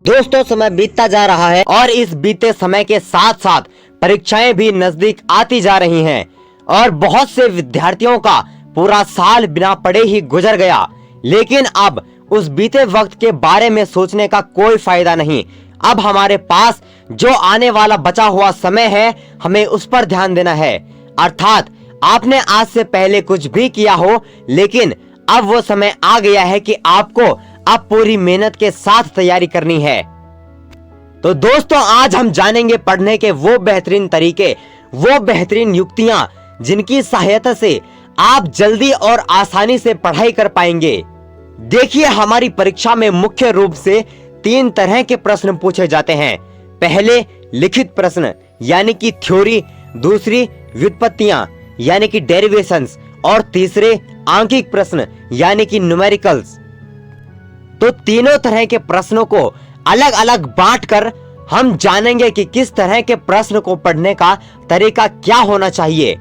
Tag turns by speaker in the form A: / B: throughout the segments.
A: दोस्तों समय बीतता जा रहा है और इस बीते समय के साथ साथ परीक्षाएं भी नजदीक आती जा रही हैं और बहुत से विद्यार्थियों का पूरा साल बिना पढ़े ही गुजर गया। लेकिन अब उस बीते वक्त के बारे में सोचने का कोई फायदा नहीं। अब हमारे पास जो आने वाला बचा हुआ समय है हमें उस पर ध्यान देना है। अर्थात आपने आज से पहले कुछ भी किया हो, लेकिन अब वो समय आ गया है कि आपको अब पूरी मेहनत के साथ तैयारी करनी है। तो दोस्तों आज हम जानेंगे पढ़ने के वो बेहतरीन तरीके, वो बेहतरीन युक्तियां जिनकी सहायता से आप जल्दी और आसानी से पढ़ाई कर पाएंगे। देखिए हमारी परीक्षा में मुख्य रूप से 3 तरह के प्रश्न पूछे जाते हैं। पहले लिखित प्रश्न यानी कि थ्योरी, दूसरी व्युत्पत्तियां यानी कि डेरिवेशंस और तीसरे आंकिक प्रश्न यानी कि न्यूमेरिकल्स। तो तीनों तरह के प्रश्नों को अलग अलग बांटकर हम जानेंगे कि किस तरह के प्रश्न को पढ़ने का तरीका क्या होना चाहिए।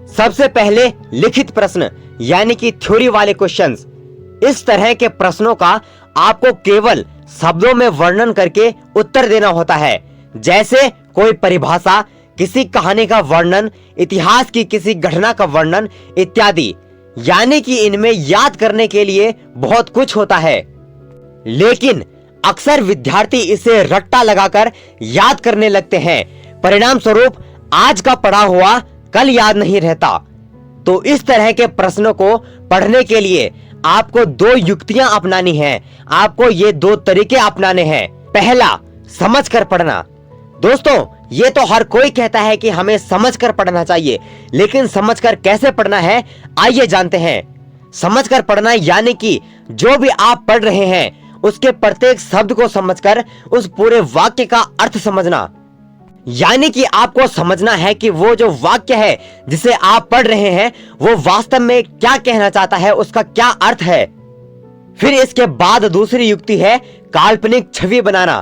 A: सबसे पहले लिखित प्रश्न यानी कि थ्योरी वाले क्वेश्चंस। इस तरह के प्रश्नों का आपको केवल शब्दों में वर्णन करके उत्तर देना होता है, जैसे कोई परिभाषा, किसी कहानी का वर्णन, इतिहास की किसी घटना का वर्णन इत्यादि। यानी कि इनमें याद करने के लिए बहुत कुछ होता है, लेकिन अक्सर विद्यार्थी इसे रट्टा लगाकर याद करने लगते हैं। परिणाम स्वरूप आज का पढ़ा हुआ कल याद नहीं रहता। तो इस तरह के प्रश्नों को पढ़ने के लिए आपको 2 युक्तियां अपनानी हैं। आपको ये 2 तरीके अपनाने हैं। पहला, समझकर पढ़ना। दोस्तों ये तो हर कोई कहता है कि हमें समझकर पढ़ना चाहिए, लेकिन समझकर कैसे पढ़ना है आइए जानते हैं। समझकर पढ़ना यानी कि जो भी आप पढ़ रहे हैं उसके प्रत्येक शब्द को समझकर उस पूरे वाक्य का अर्थ समझना। यानी कि आपको समझना है कि वो जो वाक्य है जिसे आप पढ़ रहे हैं वो वास्तव में क्या कहना चाहता है, उसका क्या अर्थ है। फिर इसके बाद दूसरी युक्ति है काल्पनिक छवि बनाना।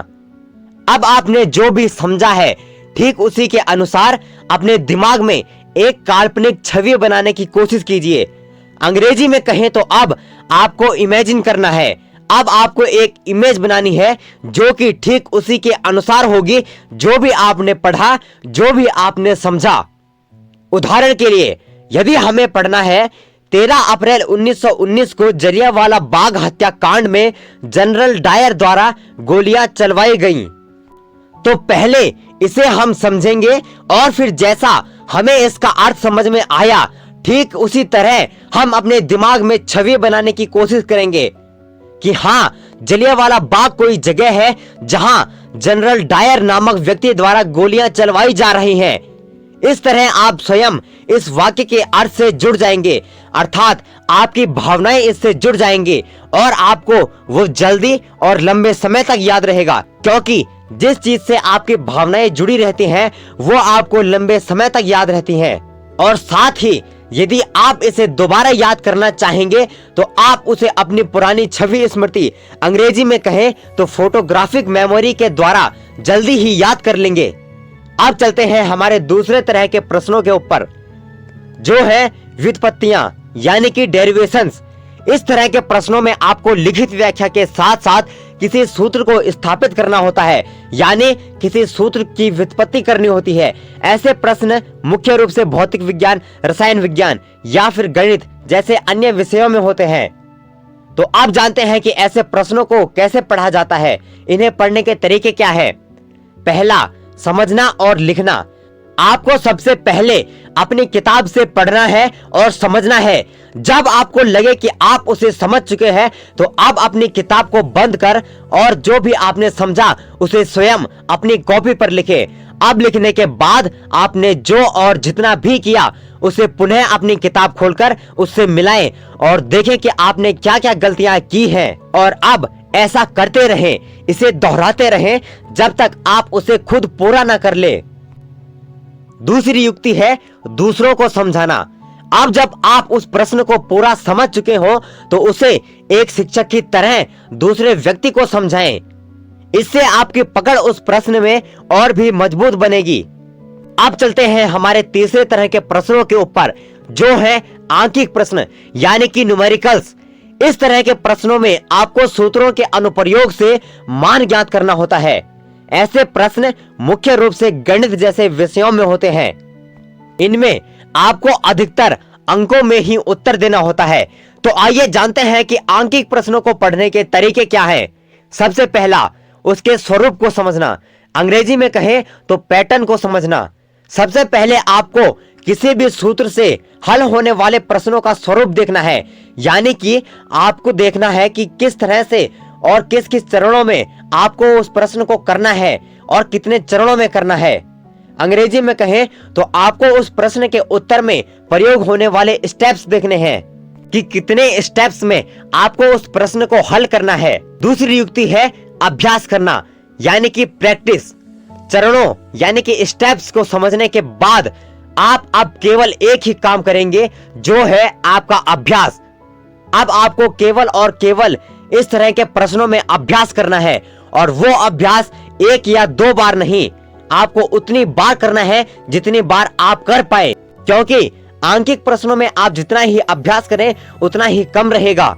A: अब आपने जो भी समझा है ठीक उसी के अनुसार अपने दिमाग में एक काल्पनिक छवि बनाने की कोशिश कीजिए। अंग्रेजी में कहें तो अब आपको इमेजिन करना है। अब आपको एक इमेज बनानी है जो कि ठीक उसी के अनुसार होगी जो भी आपने पढ़ा, जो भी आपने समझा। उदाहरण के लिए यदि हमें पढ़ना है 13 अप्रैल 1919 को जलियांवाला बाग हत्याकांड में जनरल डायर द्वारा गोलियां चलवाई गईं, तो पहले इसे हम समझेंगे और फिर जैसा हमें इसका अर्थ समझ में आया ठीक उसी तरह हम अपने दिमाग में छवि बनाने की कोशिश करेंगे कि हाँ जलियांवाला बाग कोई जगह है जहां जनरल डायर नामक व्यक्ति द्वारा गोलियां चलवाई जा रही हैं। इस तरह आप स्वयं इस वाक्य के अर्थ से जुड़ जाएंगे, अर्थात आपकी भावनाएं इससे जुड़ जाएंगी और आपको वो जल्दी और लंबे समय तक याद रहेगा, क्योंकि जिस चीज से आपकी भावनाएं जुड़ी रहती हैं वो आपको लंबे समय तक याद रहती हैं। और साथ ही यदि आप इसे दोबारा याद करना चाहेंगे तो आप उसे अपनी पुरानी छवि स्मृति, अंग्रेजी में कहें तो फोटोग्राफिक मेमोरी के द्वारा जल्दी ही याद कर लेंगे। अब चलते हैं हमारे दूसरे तरह के प्रश्नों के ऊपर, जो है व्युत्पत्तियां यानी कि डेरिवेशंस। इस तरह के प्रश्नों में आपको लिखित व्याख्या के साथ साथ किसी सूत्र को स्थापित करना होता है, यानी किसी सूत्र की व्युत्पत्ति करनी होती है। ऐसे प्रश्न मुख्य रूप से भौतिक विज्ञान, रसायन विज्ञान या फिर गणित जैसे अन्य विषयों में होते हैं। तो अब जानते हैं कि ऐसे प्रश्नों को कैसे पढ़ा जाता है। इन्हें पढ़ने के तरीके क्या है। पहला, समझना और लिखना। आपको सबसे पहले अपनी किताब से पढ़ना है और समझना है। जब आपको लगे कि आप उसे समझ चुके हैं तो अब अपनी किताब को बंद कर और जो भी आपने समझा उसे स्वयं अपनी कॉपी पर लिखें। अब लिखने के बाद आपने जो और जितना भी किया उसे पुनः अपनी किताब खोलकर उससे मिलाएं और देखें कि आपने क्या क्या गलतियां की हैं। और अब ऐसा करते रहें, इसे दोहराते रहें जब तक आप उसे खुद पूरा ना कर ले। दूसरी युक्ति है दूसरों को समझाना। अब जब आप उस प्रश्न को पूरा समझ चुके हो तो उसे एक शिक्षक की तरह दूसरे व्यक्ति को समझाएं। इससे आपकी पकड़ उस प्रश्न में और भी मजबूत बनेगी। अब चलते हैं हमारे तीसरे तरह के प्रश्नों के ऊपर, जो है आंकिक प्रश्न यानी कि न्यूमेरिकल्स। इस तरह के प्रश्नों में आपको सूत्रों के अनुप्रयोग से मान ज्ञात करना होता है। ऐसे प्रश्न मुख्य रूप से गणित जैसे विषयों में होते हैं। इनमें आपको अधिकतर अंकों में ही उत्तर देना होता है। तो आइए जानते हैं कि आंकिक प्रश्नों को पढ़ने के तरीके क्या हैं। सबसे पहला, उसके स्वरूप को समझना, अंग्रेजी में कहें तो पैटर्न को समझना। सबसे पहले आपको किसी भी सूत्र से हल होने वाले प्रश्नों का स्वरूप देखना है, यानी कि आपको देखना है कि किस तरह से और किस किस चरणों में आपको उस प्रश्न को करना है और कितने चरणों में करना है। अंग्रेजी में कहें तो आपको उस प्रश्न के उत्तर में प्रयोग होने वाले स्टेप्स देखने हैं कि कितने स्टेप्स में आपको उस प्रश्न को हल करना है। दूसरी युक्ति है अभ्यास करना, यानी कि प्रैक्टिस। चरणों यानी कि स्टेप्स को समझने के बाद आप अब केवल एक ही काम करेंगे, जो है आपका अभ्यास। अब आपको केवल और केवल इस तरह के प्रश्नों में अभ्यास करना है, और वो अभ्यास 1 या 2 बार नहीं, आपको उतनी बार करना है जितनी बार आप कर पाए, क्योंकि आंकिक प्रश्नों में आप जितना ही अभ्यास करें उतना ही कम रहेगा।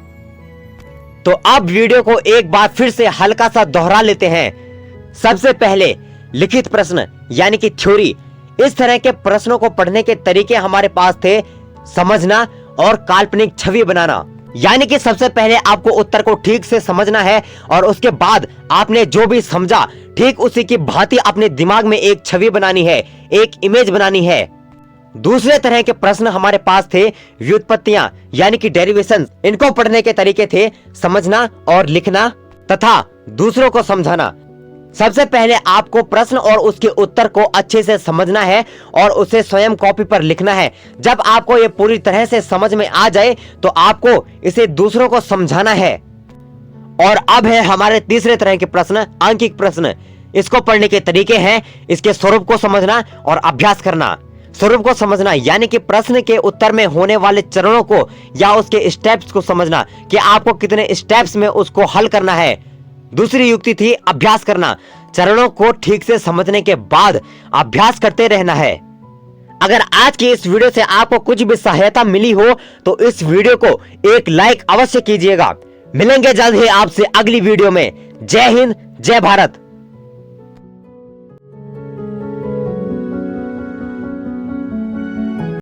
A: तो अब वीडियो को एक बार फिर से हल्का सा दोहरा लेते हैं। सबसे पहले लिखित प्रश्न यानी कि थ्योरी। इस तरह के प्रश्नों को पढ़ने के तरीके हमारे पास थे समझना और काल्पनिक छवि बनाना। यानी कि सबसे पहले आपको उत्तर को ठीक से समझना है और उसके बाद आपने जो भी समझा ठीक उसी की भांति अपने दिमाग में एक छवि बनानी है, एक इमेज बनानी है। दूसरे तरह के प्रश्न हमारे पास थे व्युत्पत्तियां यानी कि डेरिवेशन। इनको पढ़ने के तरीके थे समझना और लिखना तथा दूसरों को समझाना। सबसे पहले आपको प्रश्न और उसके उत्तर को अच्छे से समझना है और उसे स्वयं कॉपी पर लिखना है। जब आपको ये पूरी तरह से समझ में आ जाए तो आपको इसे दूसरों को समझाना है। और अब है हमारे तीसरे तरह के प्रश्न, आंकिक प्रश्न। इसको पढ़ने के तरीके हैं इसके स्वरूप को समझना और अभ्यास करना। स्वरूप को समझना यानी कि प्रश्न के उत्तर में होने वाले चरणों को या उसके स्टेप्स को समझना कि आपको कितने स्टेप्स में उसको हल करना है। दूसरी युक्ति थी अभ्यास करना। चरणों को ठीक से समझने के बाद अभ्यास करते रहना है। अगर आज की इस वीडियो से आपको कुछ भी सहायता मिली हो तो इस वीडियो को एक लाइक अवश्य कीजिएगा। मिलेंगे जल्द ही आपसे अगली वीडियो में। जय हिंद, जय भारत।